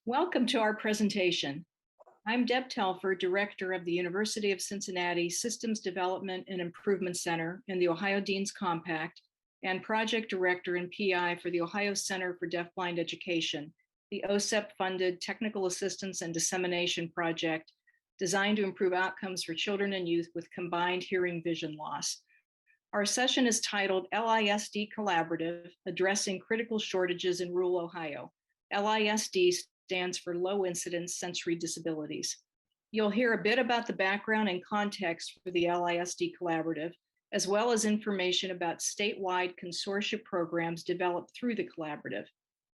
Welcome to our presentation. I'm Deb Telfer, Director of the University of Cincinnati Systems Development and Improvement Center in the Ohio Dean's Compact and Project Director and PI for the Ohio Center for Deafblind Education, the OSEP-funded Technical Assistance and Dissemination Project designed to improve outcomes for children and youth with combined hearing vision loss. Our session is titled LISD Collaborative, Addressing Critical Shortages in Rural Ohio. LISD stands for Low Incidence Sensory Disabilities. You'll hear a bit about the background and context for the LISD Collaborative, as well as information about statewide consortia programs developed through the collaborative.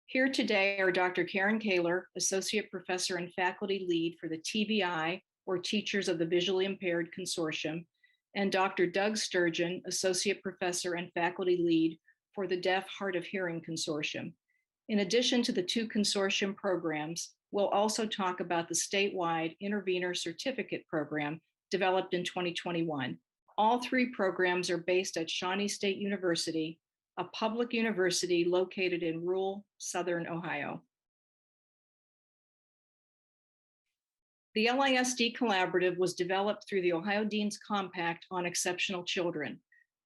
Here today are Dr. Karen Koehler, Associate Professor and Faculty Lead for the TVI, or Teachers of the Visually Impaired Consortium, and Dr. Doug Sturgeon, Associate Professor and Faculty Lead for the Deaf Hard of Hearing Consortium. In addition to the two consortium programs, we'll also talk about the statewide Intervenor Certificate Program developed in 2021. All three programs are based at Shawnee State University, a public university located in rural Southern Ohio. The LISD Collaborative was developed through the Ohio Dean's Compact on Exceptional Children,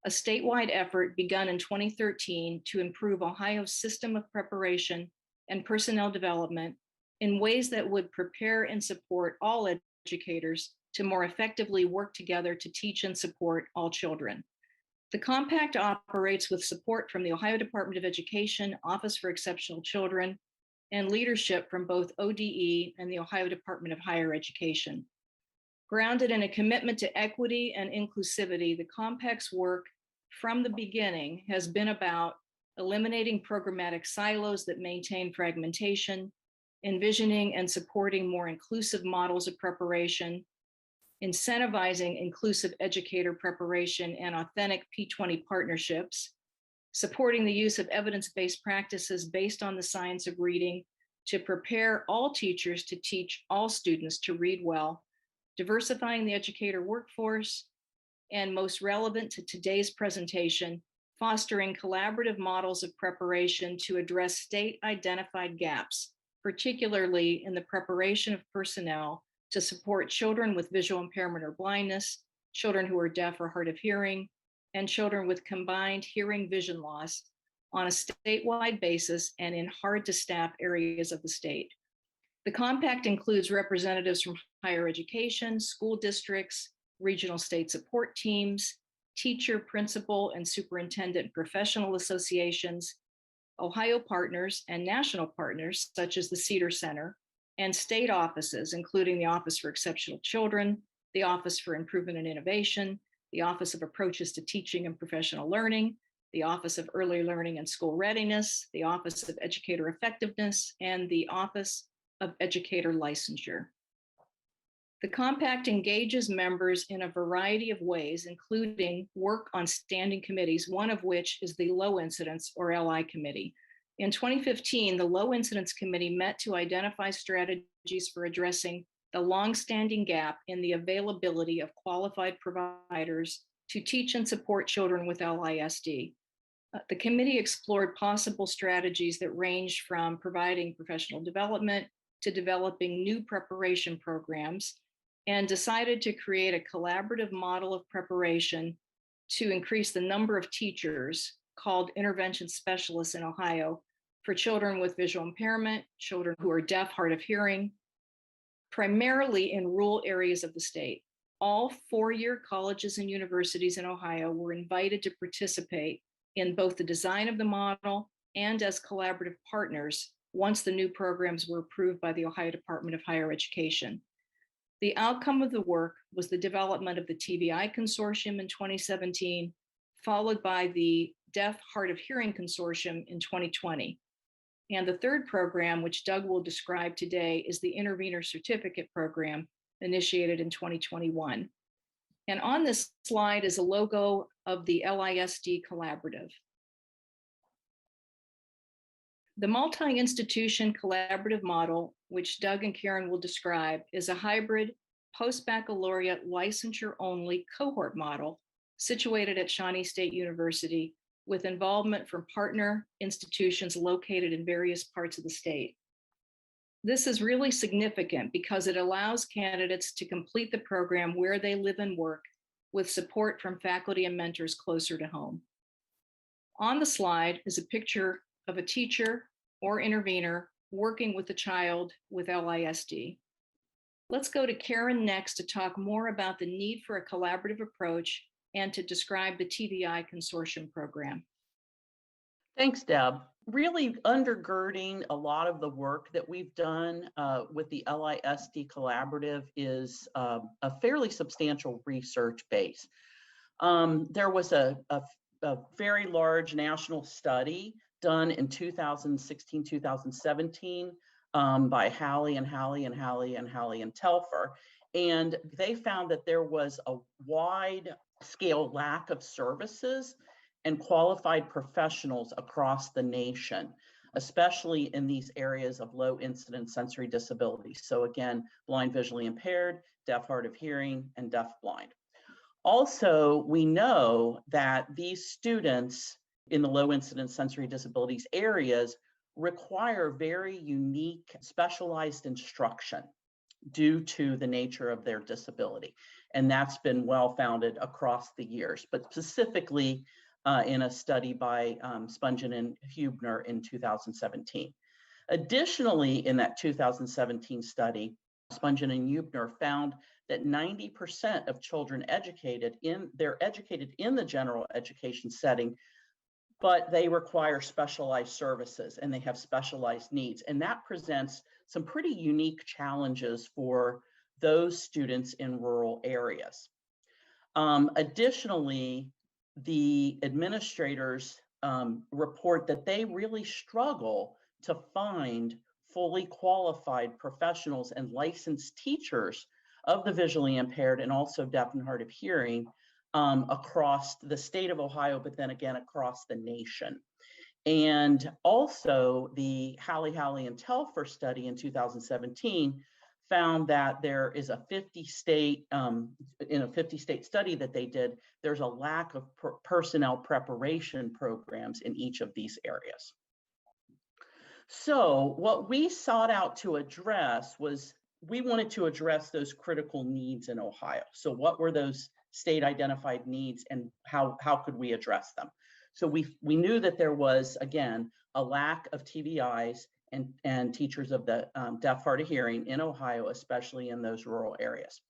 a statewide effort begun in 2013 to improve Ohio's system of preparation and personnel development in ways that would prepare and support all educators to more effectively work together to teach and support all children. The compact operates with support from the Ohio Department of Education, Office for Exceptional Children, and leadership from both ODE and the Ohio Department of Higher Education. Grounded in a commitment to equity and inclusivity, the compact's work from the beginning has been about eliminating programmatic silos that maintain fragmentation, envisioning and supporting more inclusive models of preparation, incentivizing inclusive educator preparation and authentic P20 partnerships, supporting the use of evidence-based practices based on the science of reading to prepare all teachers to teach all students to read well, diversifying the educator workforce, and most relevant to today's presentation, fostering collaborative models of preparation to address state-identified gaps, particularly in the preparation of personnel to support children with visual impairment or blindness, children who are deaf or hard of hearing, and children with combined hearing vision loss on a statewide basis and in hard-to-staff areas of the state. The compact includes representatives from higher education, school districts, regional state support teams, teacher, principal, and superintendent professional associations, Ohio partners and national partners such as the Cedar Center, and state offices, including the Office for Exceptional Children, the Office for Improvement and Innovation, the Office of Approaches to Teaching and Professional Learning, the Office of Early Learning and School Readiness, the Office of Educator Effectiveness, and the Office of Educator Licensure. The compact engages members in a variety of ways, including work on standing committees, one of which is the Low Incidence or LI Committee. In 2015, the Low Incidence Committee met to identify strategies for addressing the longstanding gap in the availability of qualified providers to teach and support children with LISD. The committee explored possible strategies that ranged from providing professional development to developing new preparation programs, and decided to create a collaborative model of preparation to increase the number of teachers called intervention specialists in Ohio for children with visual impairment, children who are deaf, hard of hearing, primarily in rural areas of the state. All four-year colleges and universities in Ohio were invited to participate in both the design of the model and as collaborative partners once the new programs were approved by the Ohio Department of Higher Education. The outcome of the work was the development of the TVI Consortium in 2017, followed by the Deaf Hard of Hearing Consortium in 2020. And the third program, which Doug will describe today, is the Intervenor Certificate Program, initiated in 2021. And on this slide is a logo of the LISD Collaborative. The multi-institution collaborative model, which Doug and Karen will describe, is a hybrid post-baccalaureate licensure-only cohort model situated at Shawnee State University with involvement from partner institutions located in various parts of the state. This is really significant because it allows candidates to complete the program where they live and work with support from faculty and mentors closer to home. On the slide is a picture of a teacher or intervener working with a child with LISD. Let's go to Karen next to talk more about the need for a collaborative approach and to describe the TVI consortium program. Thanks, Deb. Really undergirding a lot of the work that we've done with the LISD collaborative is a fairly substantial research base. There was a very large national study done in 2016, 2017 by Halley and Telfer. And they found that there was a wide scale lack of services and qualified professionals across the nation, especially in these areas of low incidence sensory disabilities. So again, blind, visually impaired, deaf, hard of hearing, and deaf blind. Also, we know that these students in the low incidence sensory disabilities areas require very unique specialized instruction due to the nature of their disability. And that's been well founded across the years, but specifically in a study by Sturgeon and Huebner in 2017. Additionally, in that 2017 study, Sturgeon and Huebner found that 90% of children they're educated in the general education setting, but they require specialized services and they have specialized needs. And that presents some pretty unique challenges for those students in rural areas. Additionally, the administrators report that they really struggle to find fully qualified professionals and licensed teachers of the visually impaired and also deaf and hard of hearing across the state of Ohio, but then again across the nation. And also the Halley and Telfer study in 2017 found that there is a 50-state, in a 50-state study that they did, there's a lack of personnel preparation programs in each of these areas. So what we sought out to address was, we wanted to address those critical needs in Ohio. So what were those state identified needs and how could we address them? So we knew that there was, again, a lack of TVIs and teachers of the deaf, hard of hearing in Ohio, especially in those rural areas.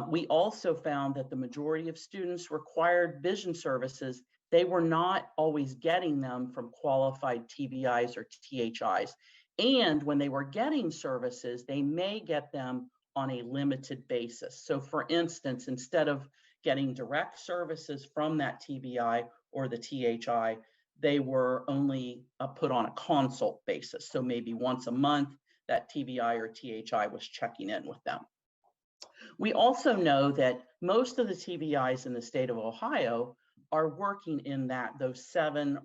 We also found that the majority of students required vision services. They were not always getting them from qualified TVIs or THIs. And when they were getting services, they may get them on a limited basis. So for instance, instead of getting direct services from that TVI or the THI, they were only put on a consult basis. So maybe once a month, that TVI or THI was checking in with them. We also know that most of the TVIs in the state of Ohio are working in those 7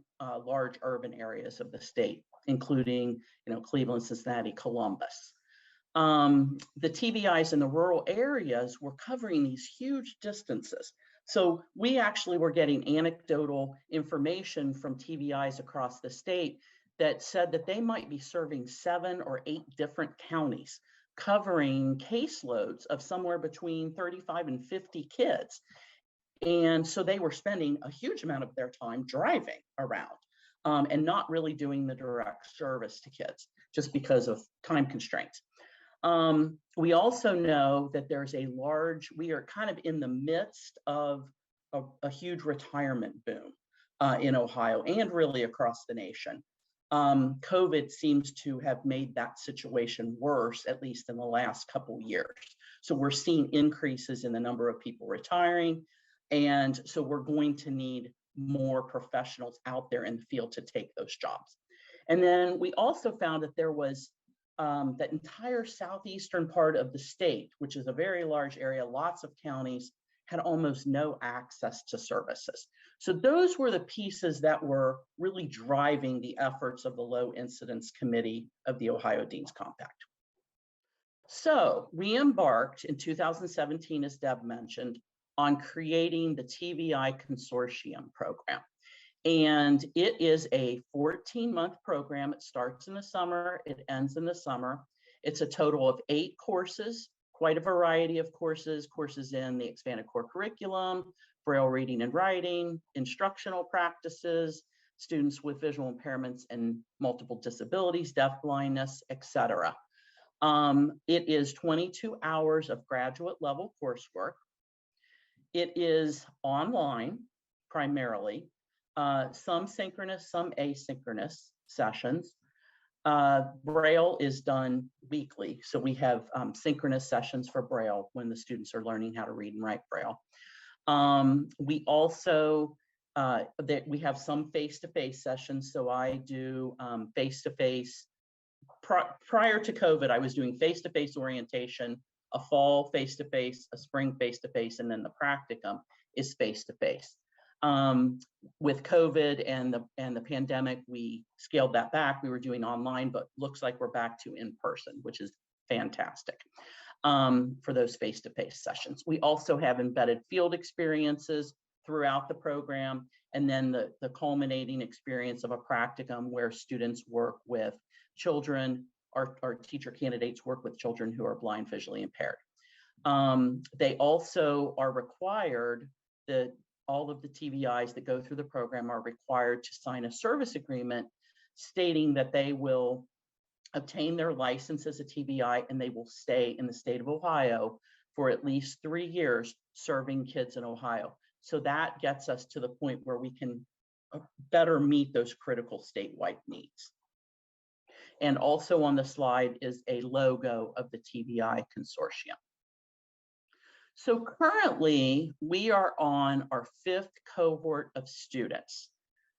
large urban areas of the state, including Cleveland, Cincinnati, Columbus. The TVIs in the rural areas were covering these huge distances. So we actually were getting anecdotal information from TVIs across the state that said that they might be serving 7 or 8 different counties, covering caseloads of somewhere between 35 and 50 kids. And so they were spending a huge amount of their time driving around and not really doing the direct service to kids just because of time constraints. We also know that we are kind of in the midst of a huge retirement boom in Ohio and really across the nation. COVID seems to have made that situation worse, at least in the last couple of years. So we're seeing increases in the number of people retiring. And so we're going to need more professionals out there in the field to take those jobs. And then we also found that there was that entire southeastern part of the state, which is a very large area, lots of counties, had almost no access to services. So those were the pieces that were really driving the efforts of the Low Incidence Committee of the Ohio Deans Compact. So we embarked in 2017, as Deb mentioned, on creating the TVI Consortium program. And it is a 14-month program. It starts in the summer, it ends in the summer. It's a total of 8 courses, quite a variety of courses in the expanded core curriculum, Braille reading and writing, instructional practices, students with visual impairments and multiple disabilities, deafblindness, etc. It is 22 hours of graduate level coursework. It is online primarily, some synchronous, some asynchronous sessions. Braille is done weekly, so we have synchronous sessions for Braille when the students are learning how to read and write Braille. We also we have some face-to-face sessions, so I do face-to-face. Prior to COVID, I was doing face-to-face orientation, a fall face-to-face, a spring face-to-face, and then the practicum is face-to-face. With COVID and the pandemic, we scaled that back. We were doing online, but looks like we're back to in-person, which is fantastic for those face-to-face sessions. We also have embedded field experiences throughout the program, and then the culminating experience of a practicum where students work with children, our teacher candidates work with children who are blind, visually impaired. They also are required, all of the TVIs that go through the program are required to sign a service agreement stating that they will obtain their license as a TVI and they will stay in the state of Ohio for at least 3 years serving kids in Ohio. So that gets us to the point where we can better meet those critical statewide needs. And also on the slide is a logo of the TVI consortium. So currently we are on our 5th cohort of students.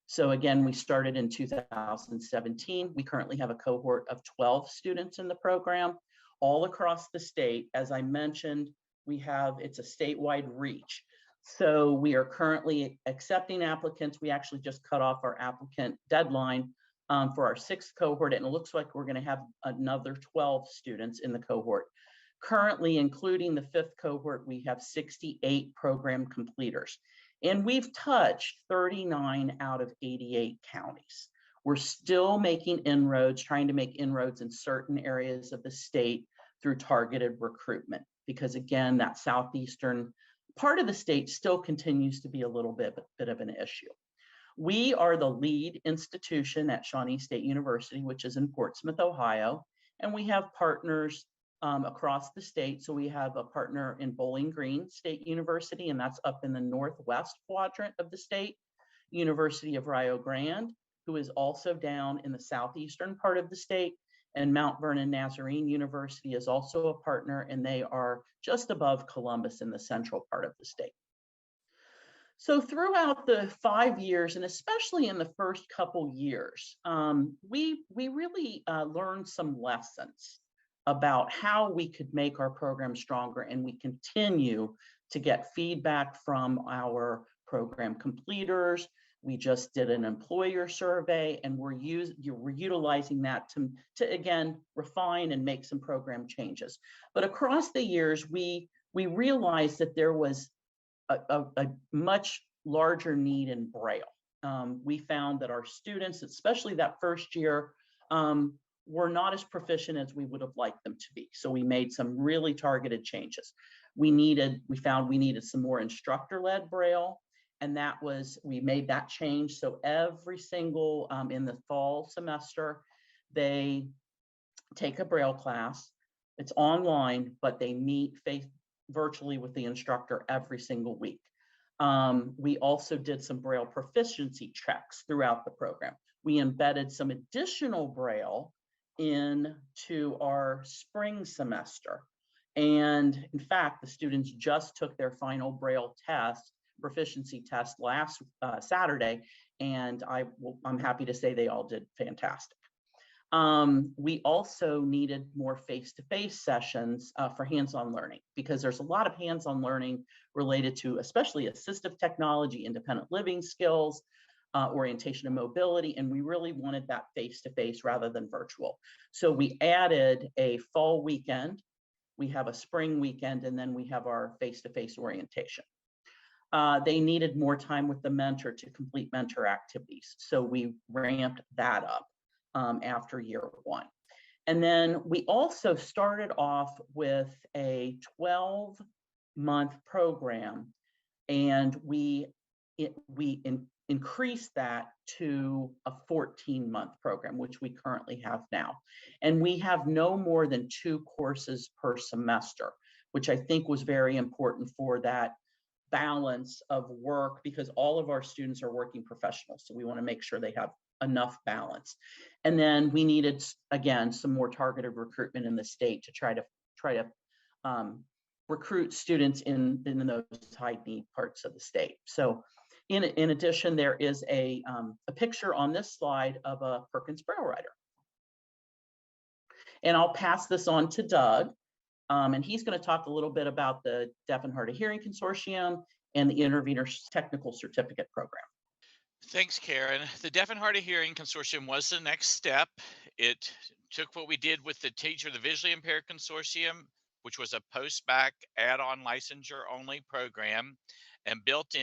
So again, we started in 2017. We currently have a cohort of 12 students in the program all across the state. As I mentioned, it's a statewide reach. So we are currently accepting applicants. We actually just cut off our applicant deadline for our 6th cohort, and it looks like we're going to have another 12 students in the cohort. Currently, including the 5th cohort, we have 68 program completers, and we've touched 39 out of 88 counties. We're still making inroads, trying to make inroads in certain areas of the state through targeted recruitment, because again, that southeastern part of the state still continues to be a little bit of an issue. We are the lead institution at Shawnee State University, which is in Portsmouth, Ohio, and we have partners across the state. So we have a partner in Bowling Green State University, and that's up in the northwest quadrant of the state. University of Rio Grande, who is also down in the southeastern part of the state, and Mount Vernon Nazarene University is also a partner, and they are just above Columbus in the central part of the state. So throughout the 5 years, and especially in the first couple years, we really learned some lessons about how we could make our program stronger, and we continue to get feedback from our program completers. We just did an employer survey, and we're utilizing that to again refine and make some program changes. But across the years, we realized that there was a much larger need in Braille. We found that our students, especially that first year, were not as proficient as we would have liked them to be. So we made some really targeted changes. We found we needed some more instructor-led Braille, and we made that change. So every single, in the fall semester, they take a Braille class. It's online, but they meet virtually with the instructor every single week. We also did some Braille proficiency checks throughout the program. We embedded some additional Braille into our spring semester. And in fact, the students just took their final Braille proficiency test last Saturday, and I'm happy to say they all did fantastic. We also needed more face-to-face sessions for hands-on learning, because there's a lot of hands-on learning related to especially assistive technology, independent living skills, orientation and mobility, and we really wanted that face-to-face rather than virtual. So we added a fall weekend, we have a spring weekend, and then we have our face-to-face orientation. they needed more time with the mentor to complete mentor activities. So we ramped that up after year 1. And then we also started off with a 12-month program, and we increased that to a 14-month program, which we currently have now. And we have no more than 2 courses per semester, which I think was very important for that balance of work, because all of our students are working professionals. So we want to make sure they have enough balance. And then we needed, again, some more targeted recruitment in the state to try to recruit students in those high need parts of the state. So in addition, there is a picture on this slide of a Perkins Braille writer. And I'll pass this on to Doug. And he's going to talk a little bit about the Deaf and Hard of Hearing Consortium and the Intervener Technical Certificate Program. Thanks, Karen. The Deaf and Hard of Hearing Consortium was the next step. It took what we did with the Visually Impaired Consortium, which was a post-bac add-on licensure only program, and developed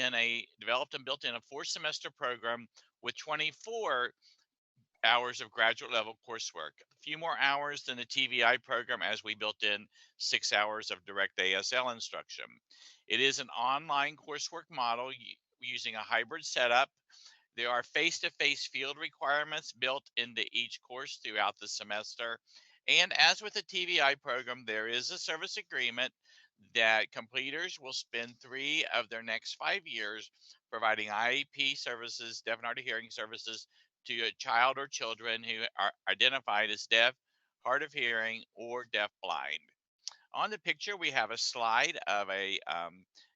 and built in a 4-semester program with 24 hours of graduate level coursework, a few more hours than the TVI program, as we built in 6 hours of direct ASL instruction. It is an online coursework model using a hybrid setup. There are face-to-face field requirements built into each course throughout the semester. And as with the TVI program, there is a service agreement that completers will spend 3 of their next 5 years providing IEP services, deaf and hard of hearing services, to a child or children who are identified as deaf, hard of hearing, or deaf blind. On the picture, we have a slide of a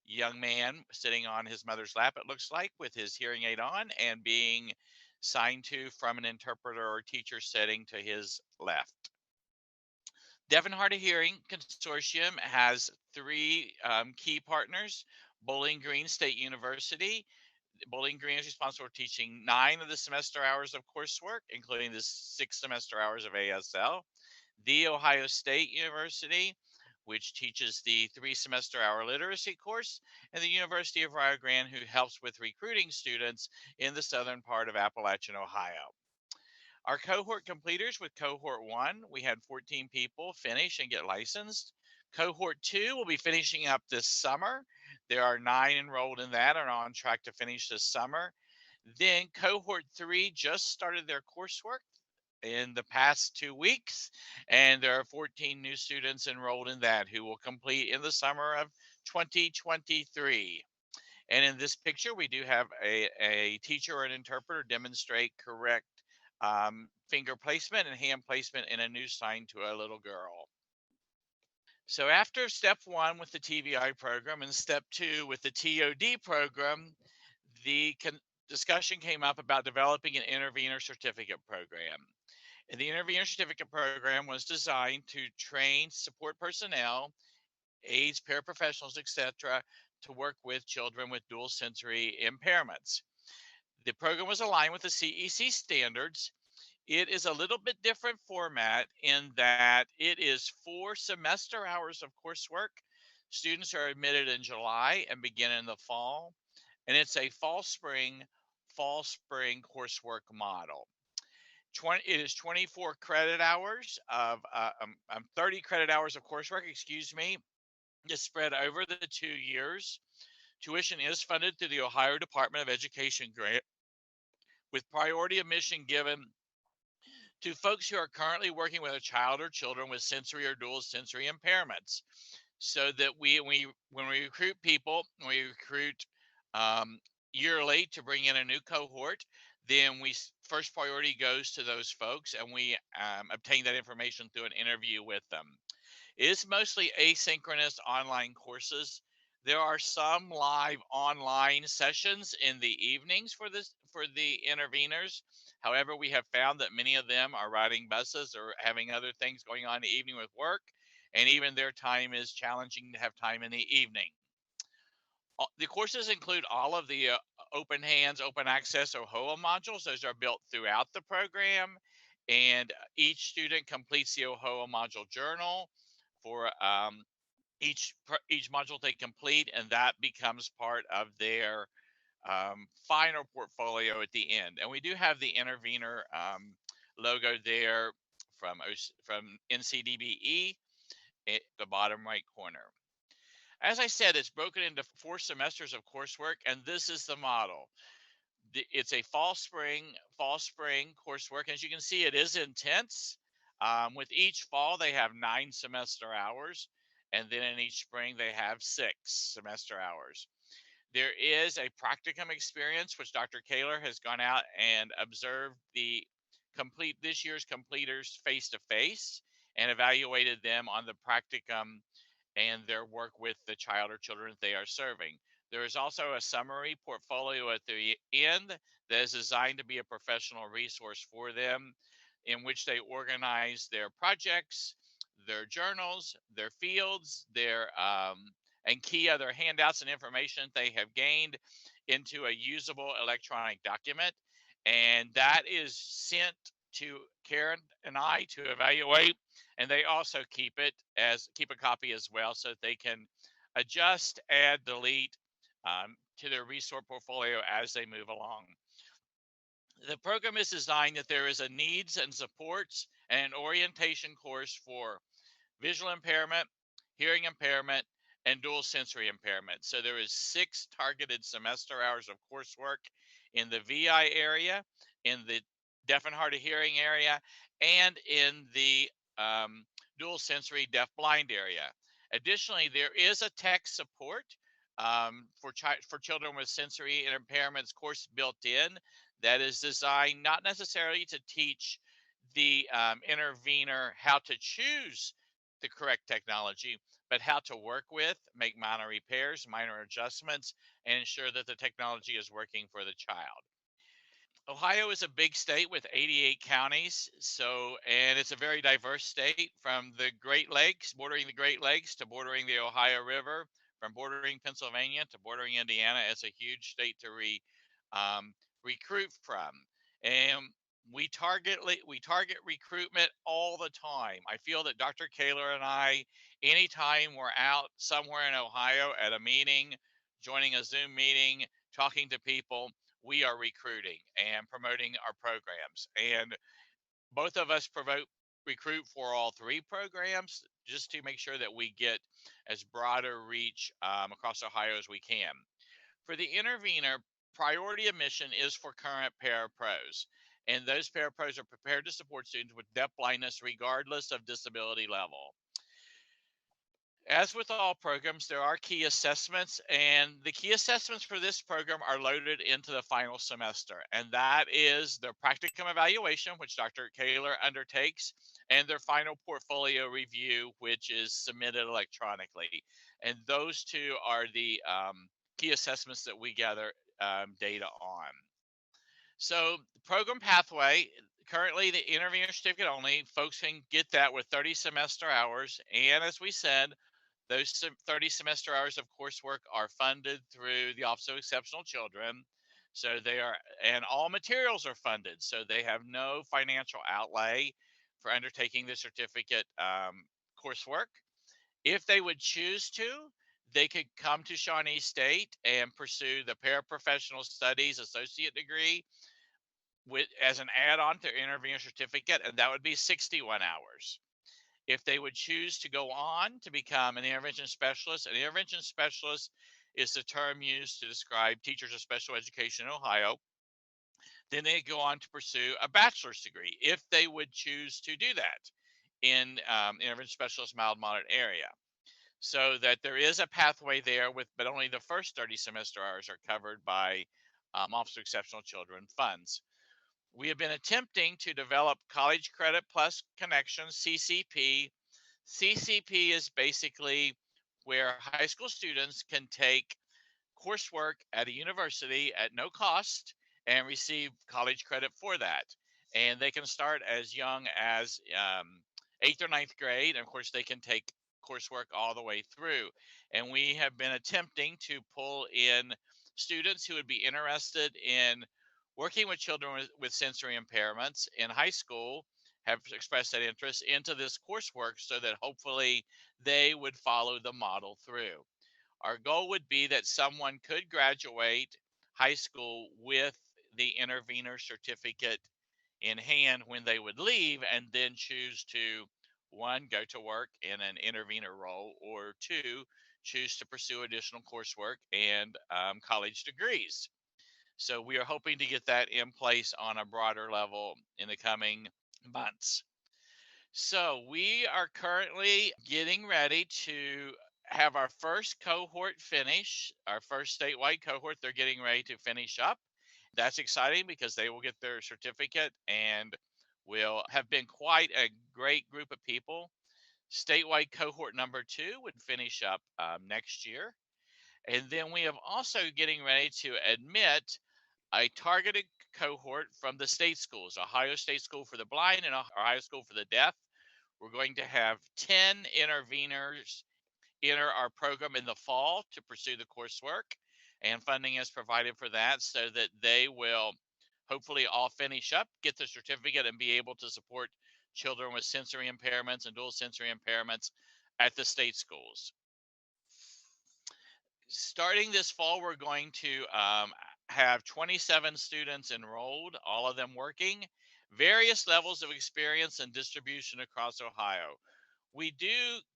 young man sitting on his mother's lap, it looks like, with his hearing aid on and being signed to from an interpreter or teacher sitting to his left. Deaf and Hard of Hearing Consortium has 3 key partners: Bowling Green State University. Bowling Green is responsible for teaching 9 of the semester hours of coursework, including the 6 semester hours of ASL. The Ohio State University, which teaches the 3 semester hour literacy course, and the University of Rio Grande, who helps with recruiting students in the southern part of Appalachian, Ohio. Our cohort completers with cohort 1, we had 14 people finish and get licensed. Cohort 2 will be finishing up this summer. There are 9 enrolled in that and are on track to finish this summer. Then cohort 3 just started their coursework in the past 2 weeks, and there are 14 new students enrolled in that who will complete in the summer of 2023. And in this picture, we do have a teacher or an interpreter demonstrate correct finger placement and hand placement in a new sign to a little girl. So after step 1 with the TVI program and step 2 with the TOD program, the discussion came up about developing an intervener certificate program. And the intervener certificate program was designed to train support personnel, aides, paraprofessionals, etc., to work with children with dual sensory impairments. The program was aligned with the CEC standards. It is a little bit different format in that it is 4 semester hours of coursework. Students are admitted in July and begin in the fall. And it's a fall-spring coursework model. It is 24 credit hours of 30 credit hours of coursework, just spread over the 2 years. Tuition is funded through the Ohio Department of Education grant, with priority admission given to folks who are currently working with a child or children with sensory or dual sensory impairments. So that when we recruit people, we recruit yearly to bring in a new cohort, then first priority goes to those folks, and we obtain that information through an interview with them. It is mostly asynchronous online courses. There are some live online sessions in the evenings for the interveners. However, we have found that many of them are riding buses or having other things going on in the evening with work, and even their time is challenging to have time in the evening. The courses include all of the open hands, open access, or OHOA modules. Those are built throughout the program, and each student completes the OHOA module journal for each module they complete, and that becomes part of their final portfolio at the end. And we do have the intervener logo there from NCDBE at the bottom right corner. As I said, it's broken into 4 semesters of coursework, and this is the model. It's a fall spring coursework. As you can see, it is intense. With each fall, they have 9 semester hours, and then in each spring, they have 6 semester hours. There is a practicum experience, which Dr. Koehler has gone out and observed this year's completers face to face and evaluated them on the practicum and their work with the child or children they are serving. There is also a summary portfolio at the end that is designed to be a professional resource for them, in which they organize their projects, their journals, their fields, their and key other handouts and information they have gained into a usable electronic document. And that is sent to Karen and I to evaluate. And they also keep a copy as well, so that they can adjust, add, delete to their resource portfolio as they move along. The program is designed that there is a needs and supports and an orientation course for visual impairment, hearing impairment, and dual sensory impairment. So there is 6 targeted semester hours of coursework in the VI area, in the deaf and hard of hearing area, and in the dual sensory deaf blind area. Additionally, there is a tech support for children with sensory impairments course built in that is designed not necessarily to teach the intervener how to choose the correct technology, but how to work with, make minor repairs, minor adjustments, and ensure that the technology is working for the child. Ohio is a big state with 88 counties, and it's a very diverse state, from the Great Lakes, bordering the Great Lakes, to bordering the Ohio River, from bordering Pennsylvania to bordering Indiana. It's a huge state to recruit from, and we target recruitment all the time. I feel that Dr. Koehler and I, anytime we're out somewhere in Ohio at a meeting, joining a Zoom meeting, talking to people, we are recruiting and promoting our programs. And both of us recruit for all 3 programs, just to make sure that we get as broad a reach across Ohio as we can. For the intervener, priority admission is for current parapros, and those parapros are prepared to support students with deaf blindness regardless of disability level. As with all programs, there are key assessments, and the key assessments for this program are loaded into the final semester, and that is their practicum evaluation, which Dr. Koehler undertakes, and their final portfolio review, which is submitted electronically. And those 2 are the key assessments that we gather data on. So the program pathway, currently the intervener certificate only, folks can get that with 30 semester hours. And as we said, those 30 semester hours of coursework are funded through the Office of Exceptional Children. So and all materials are funded. So they have no financial outlay for undertaking the certificate coursework. If they would choose to, they could come to Shawnee State and pursue the Paraprofessional Studies Associate degree as an add-on to their intervener certificate, and that would be 61 hours. If they would choose to go on to become an intervention specialist is the term used to describe teachers of special education in Ohio, then they go on to pursue a bachelor's degree if they would choose to do that in intervention specialist mild moderate area. So that there is a pathway there, but only the first 30 semester hours are covered by Office of Exceptional Children funds. We have been attempting to develop College Credit Plus Connections, CCP. CCP is basically where high school students can take coursework at a university at no cost and receive college credit for that. And they can start as young as 8th or 9th grade. And of course, they can take coursework all the way through. And we have been attempting to pull in students who would be interested in working with children with sensory impairments in high school have expressed that interest into this coursework so that hopefully they would follow the model through. Our goal would be that someone could graduate high school with the intervener certificate in hand when they would leave, and then choose to, one, go to work in an intervener role, or two, choose to pursue additional coursework and college degrees. So we are hoping to get that in place on a broader level in the coming months. So we are currently getting ready to have our first cohort finish, our first statewide cohort. They're getting ready to finish up. That's exciting because they will get their certificate and will have been quite a great group of people. Statewide cohort number 2 would finish up next year. And then we have also getting ready to admit a targeted cohort from the state schools, Ohio State School for the Blind and Ohio School for the Deaf. We're going to have 10 interveners enter our program in the fall to pursue the coursework, and funding is provided for that so that they will hopefully all finish up, get the certificate, and be able to support children with sensory impairments and dual sensory impairments at the state schools. Starting this fall, we're going to have 27 students enrolled, all of them working, various levels of experience and distribution across Ohio. We do,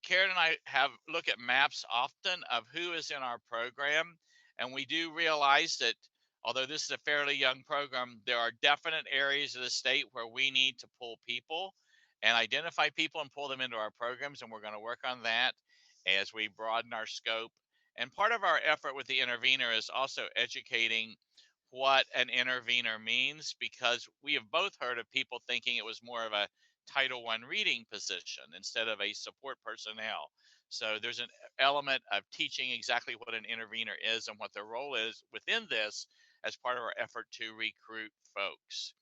Karen and I look at maps often of who is in our program, and we do realize that although this is a fairly young program, there are definite areas of the state where we need to pull people and identify people and pull them into our programs, and we're going to work on that as we broaden our scope. And part of our effort with the intervener is also educating what an intervener means, because we have both heard of people thinking it was more of a Title I reading position instead of a support personnel. So there's an element of teaching exactly what an intervener is and what their role is within this as part of our effort to recruit folks.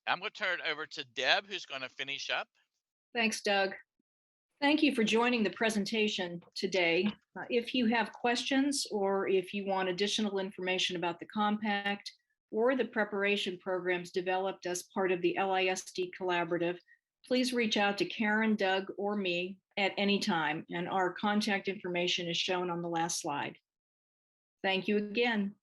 I'm going to turn it over to Deb, who's going to finish up. Thanks, Doug. Thank you for joining the presentation today. If you have questions or if you want additional information about the compact or the preparation programs developed as part of the LISD collaborative, please reach out to Karen, Doug, or me at any time, and our contact information is shown on the last slide. Thank you again.